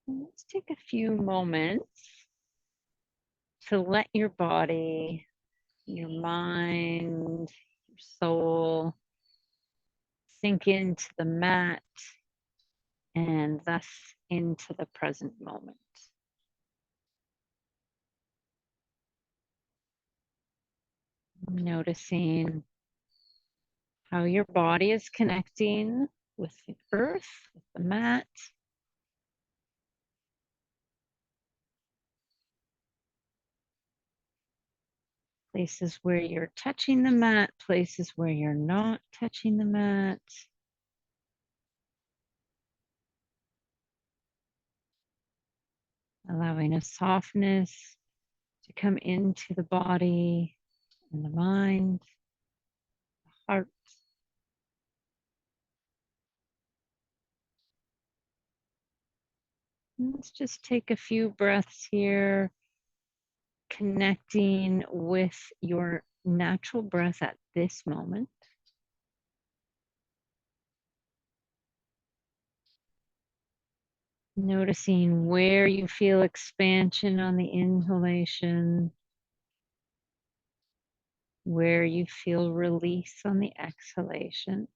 Let's take a few moments to let your body, your mind, your soul sink into the mat and thus into the present moment. Noticing how your body is connecting with the earth, with the mat. Places where you're touching the mat, places where you're not touching the mat. Allowing a softness to come into the body and the mind, the heart. And let's just take a few breaths here, connecting with your natural breath at this moment. Noticing where you feel expansion on the inhalation, where you feel release on the exhalation.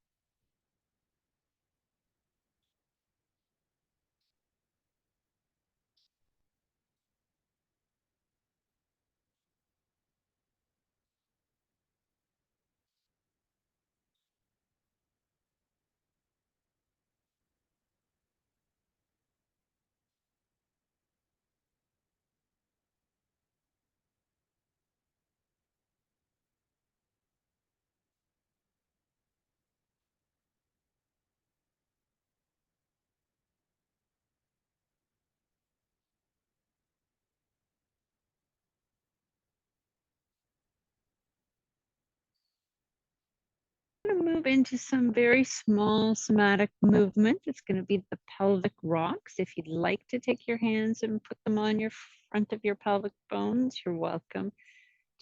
I'm going to move into some very small somatic movement. It's going to be the pelvic rocks. If you'd like to take your hands and put them on your front of your pelvic bones, you're welcome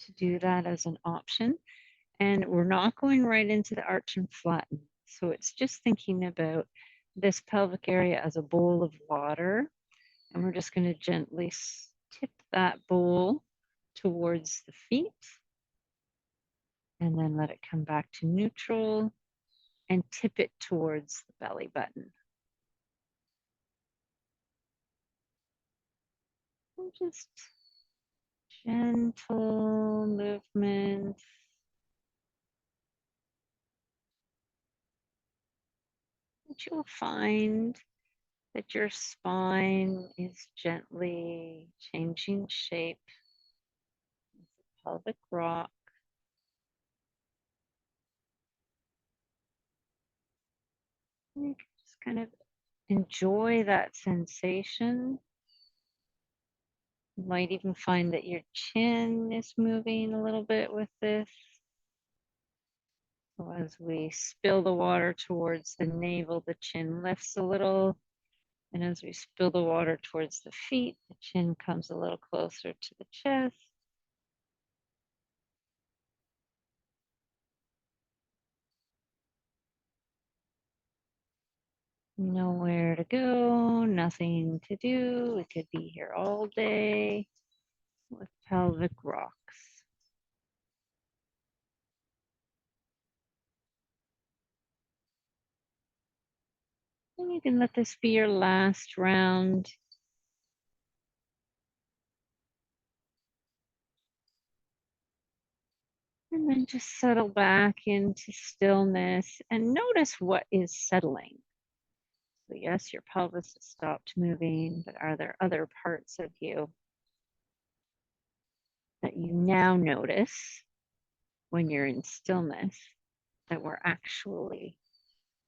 to do that as an option. And we're not going right into the arch and flatten. So it's just thinking about this pelvic area as a bowl of water. And we're just going to gently tip that bowl towards the feet and then let it come back to neutral and tip it towards the belly button. And just gentle movement. And you'll find that your spine is gently changing shape. Pelvic rock. And you can just kind of enjoy that sensation. You might even find that your chin is moving a little bit with this. So as we spill the water towards the navel, the chin lifts a little. And as we spill the water towards the feet, the chin comes a little closer to the chest. Nowhere to go, nothing to do. We could be here all day with pelvic rocks. And you can let this be your last round. And then just settle back into stillness and notice what is settling. So yes, your pelvis has stopped moving, but are there other parts of you that you now notice when you're in stillness that we're actually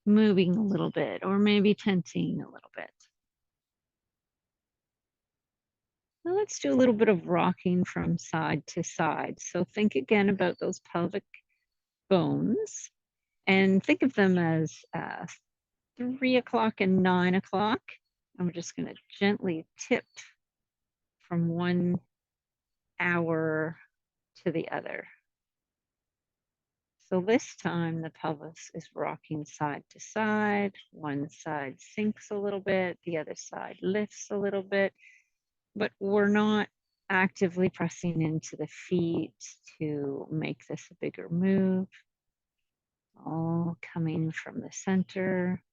moving a little bit or maybe tensing a little bit? Now let's do a little bit of rocking from side to side. So think again about those pelvic bones and think of them as 3 o'clock and 9 o'clock. And we're just going to gently tip from one hour to the other. So this time the pelvis is rocking side to side. One side sinks a little bit, the other side lifts a little bit, but we're not actively pressing into the feet to make this a bigger move. All coming from the center.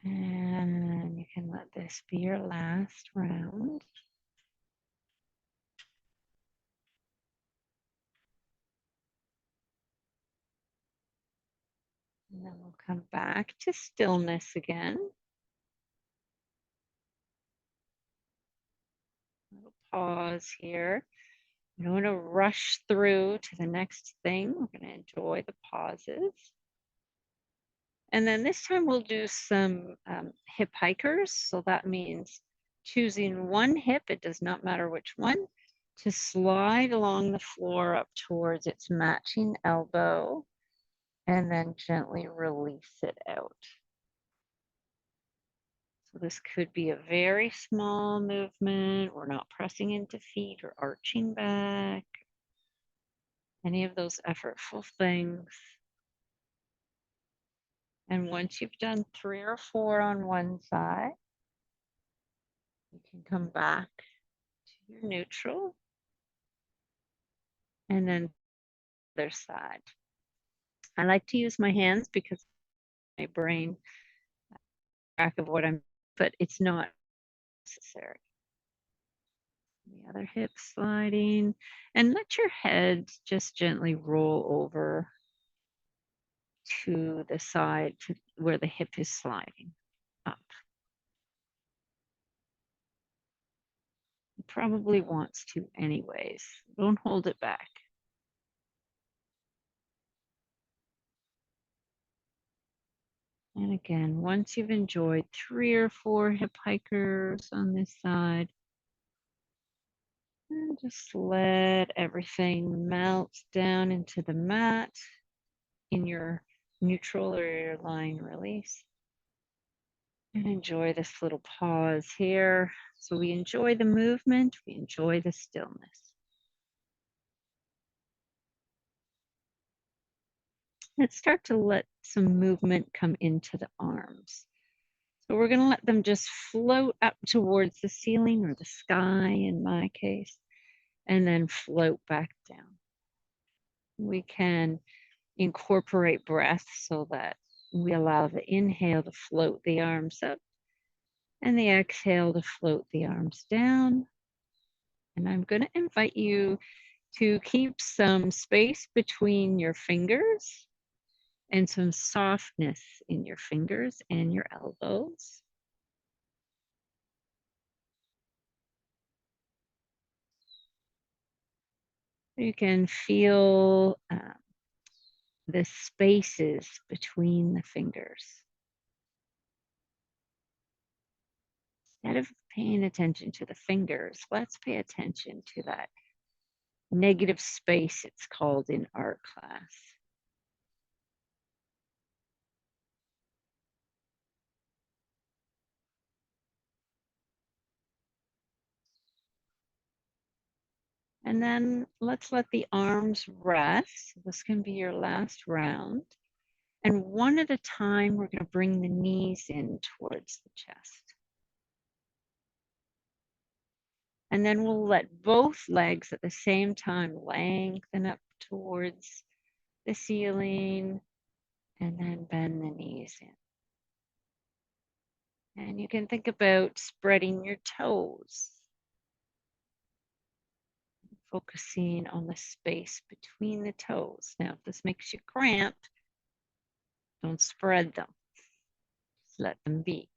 And you can let this be your last round. And then we'll come back to stillness again. A little pause here. We don't want to rush through to the next thing. We're going to enjoy the pauses. And then this time we'll do some hip hikers. So that means choosing one hip, it does not matter which one, to slide along the floor up towards its matching elbow and then gently release it out. So this could be a very small movement. We're not pressing into feet or arching back. Any of those effortful things. And once you've done 3 or 4 on one side, you can come back to your neutral and then the other side. I like to use my hands because my brain track of what I'm, but it's not necessary. The other hip sliding, and let your head just gently roll over to the side to where the hip is sliding up. It probably wants to anyways. Don't hold it back. And again, once you've enjoyed 3 or 4 hip hikers on this side, and just let everything melt down into the mat in your neutral or your line release. And enjoy this little pause here. So we enjoy the movement, we enjoy the stillness. Let's start to let some movement come into the arms. So we're going to let them just float up towards the ceiling or the sky in my case, and then float back down. We can incorporate breath so that we allow the inhale to float the arms up and the exhale to float the arms down. And I'm going to invite you to keep some space between your fingers and some softness in your fingers and your elbows. You can feel the spaces between the fingers. Instead of paying attention to the fingers, let's pay attention to that negative space, it's called in art class. And then let's let the arms rest. This can be your last round. And one at a time, we're going to bring the knees in towards the chest. And then we'll let both legs at the same time lengthen up towards the ceiling and then bend the knees in. And you can think about spreading your toes, focusing on the space between the toes. Now, if this makes you cramp, don't spread them. Just let them be.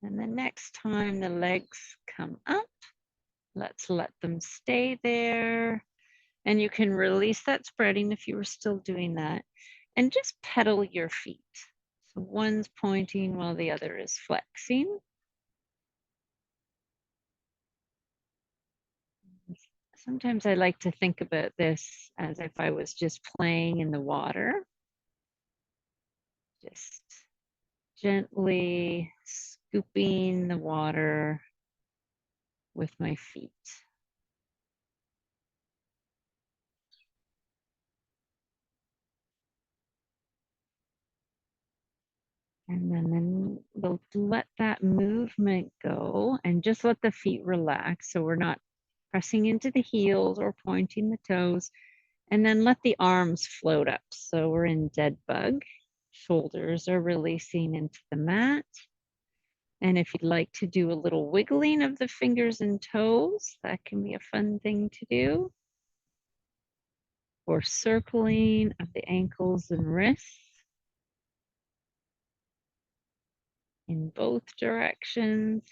And the next time the legs come up, let's let them stay there. And you can release that spreading if you were still doing that. And just pedal your feet. So one's pointing while the other is flexing. Sometimes I like to think about this as if I was just playing in the water, just gently scooping the water with my feet. And then we'll let that movement go and just let the feet relax. So we're not pressing into the heels or pointing the toes. And then let the arms float up. So we're in dead bug. Shoulders are releasing into the mat. And if you'd like to do a little wiggling of the fingers and toes, that can be a fun thing to do. Or circling of the ankles and wrists in both directions.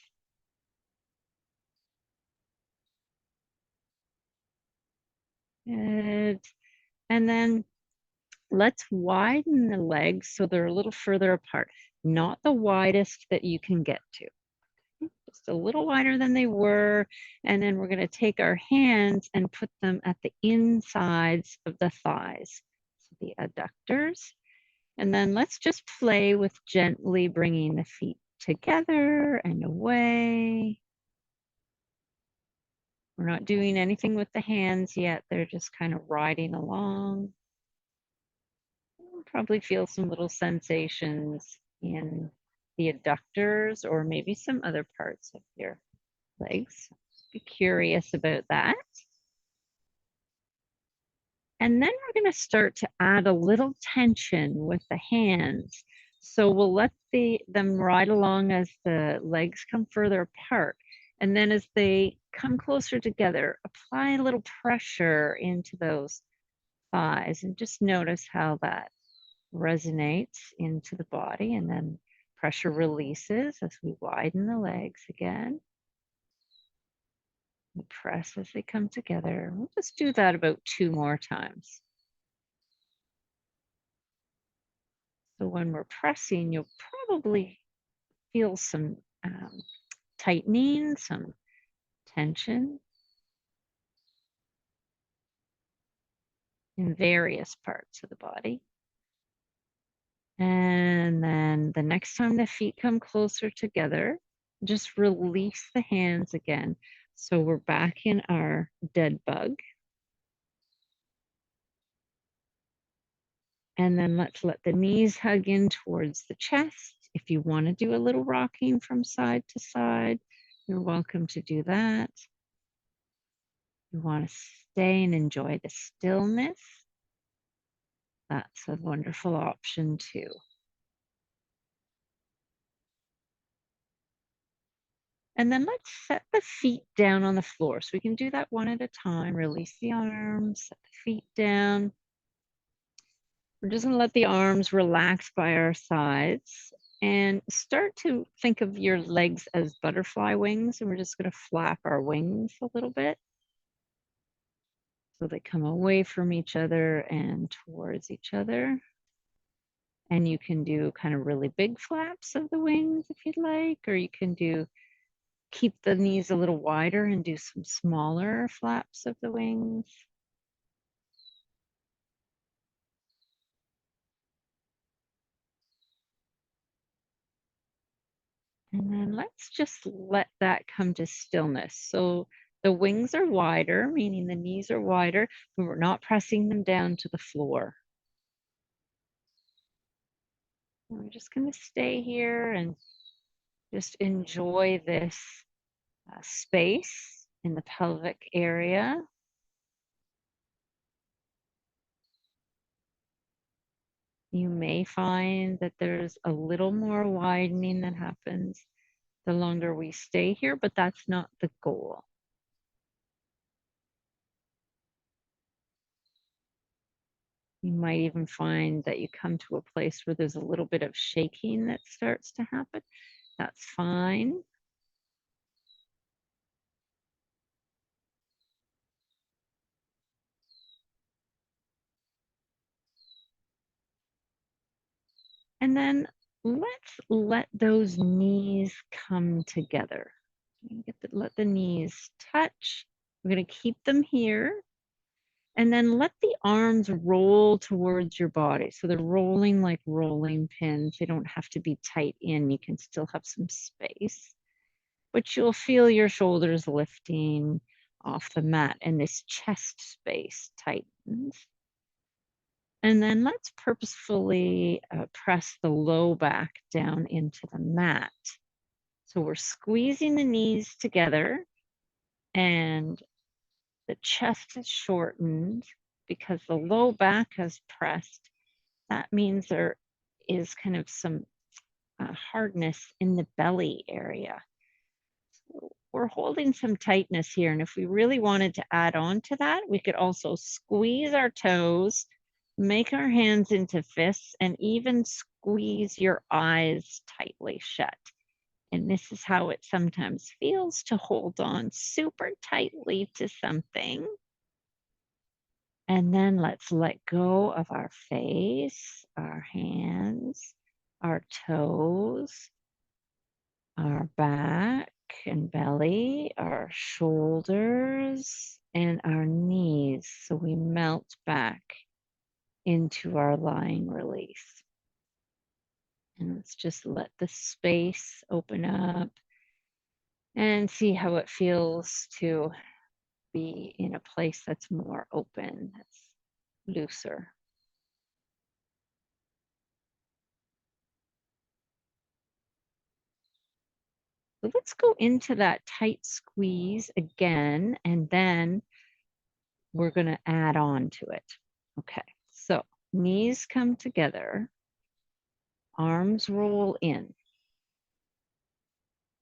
Good. And then let's widen the legs so they're a little further apart, not the widest that you can get to. Just a little wider than they were. And then we're going to take our hands and put them at the insides of the thighs, so the adductors. And then let's just play with gently bringing the feet together and away. We're not doing anything with the hands yet. They're just kind of riding along. You'll probably feel some little sensations in the adductors or maybe some other parts of your legs. Be curious about that. And then we're going to start to add a little tension with the hands. So we'll let them ride along as the legs come further apart. And then as they come closer together, apply a little pressure into those thighs and just notice how that resonates into the body. And then pressure releases as we widen the legs again. We press as they come together. We'll just do that about 2 more times. So when we're pressing, you'll probably feel some tightening, some tension in various parts of the body. And then the next time the feet come closer together, just release the hands again. So we're back in our dead bug. And then let's let the knees hug in towards the chest. If you want to do a little rocking from side to side, you're welcome to do that. You want to stay and enjoy the stillness. That's a wonderful option too. And then let's set the feet down on the floor. So we can do that one at a time. Release the arms, set the feet down. We're just going to let the arms relax by our sides and start to think of your legs as butterfly wings. And we're just going to flap our wings a little bit so they come away from each other and towards each other. And you can do kind of really big flaps of the wings if you'd like, or you can keep the knees a little wider and do some smaller flaps of the wings. And then let's just let that come to stillness. So the wings are wider, meaning the knees are wider, but we're not pressing them down to the floor. We're just going to stay here and just enjoy this space in the pelvic area. You may find that there's a little more widening that happens the longer we stay here, but that's not the goal. You might even find that you come to a place where there's a little bit of shaking that starts to happen. That's fine. And then let's let those knees come together. Let the knees touch. We're going to keep them here. And then let the arms roll towards your body. So they're rolling like rolling pins. They don't have to be tight in. You can still have some space. But you'll feel your shoulders lifting off the mat and this chest space tightens. And then let's purposefully press the low back down into the mat. So we're squeezing the knees together and the chest is shortened because the low back has pressed. That means there is kind of some hardness in the belly area. So we're holding some tightness here. And if we really wanted to add on to that, we could also squeeze our toes, make our hands into fists, and even squeeze your eyes tightly shut. And this is how it sometimes feels to hold on super tightly to something. And then let's let go of our face, our hands, our toes, our back and belly, our shoulders, and our knees. So we melt back into our lying release. And let's just let the space open up and see how it feels to be in a place that's more open, that's looser. So let's go into that tight squeeze again, and then we're going to add on to it. Okay, so knees come together, arms roll in,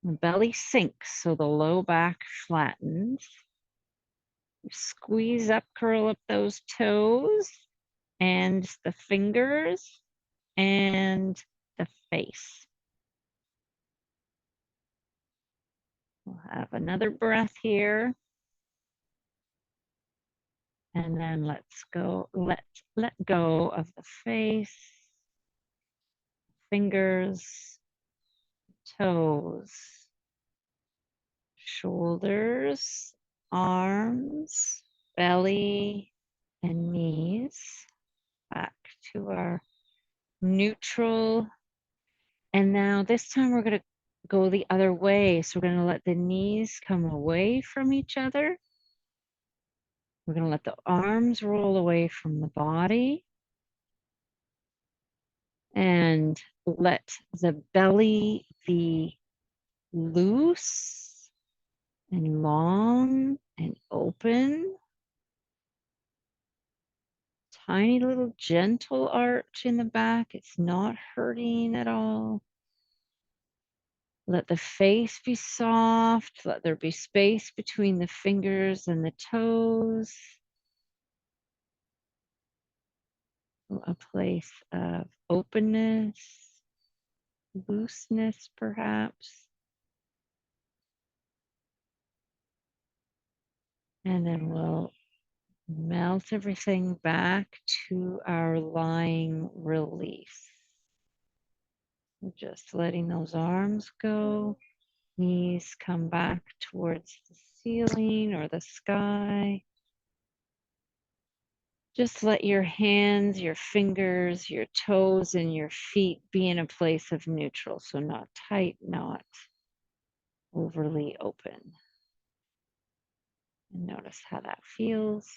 the belly sinks so the low back flattens. Squeeze up, curl up those toes and the fingers and the face. We'll have another breath here. And then let's go, let go of the face, fingers, toes, shoulders, arms, belly, and knees. Back to our neutral. And now this time we're going to go the other way. So we're going to let the knees come away from each other. We're going to let the arms roll away from the body. And let the belly be loose and long and open. Tiny little gentle arch in the back. It's not hurting at all. Let the face be soft. Let there be space between the fingers and the toes. A place of openness, looseness, perhaps. And then we'll melt everything back to our lying release. Just letting those arms go. Knees come back towards the ceiling or the sky. Just let your hands, your fingers, your toes, and your feet be in a place of neutral. So not tight, not overly open. And notice how that feels.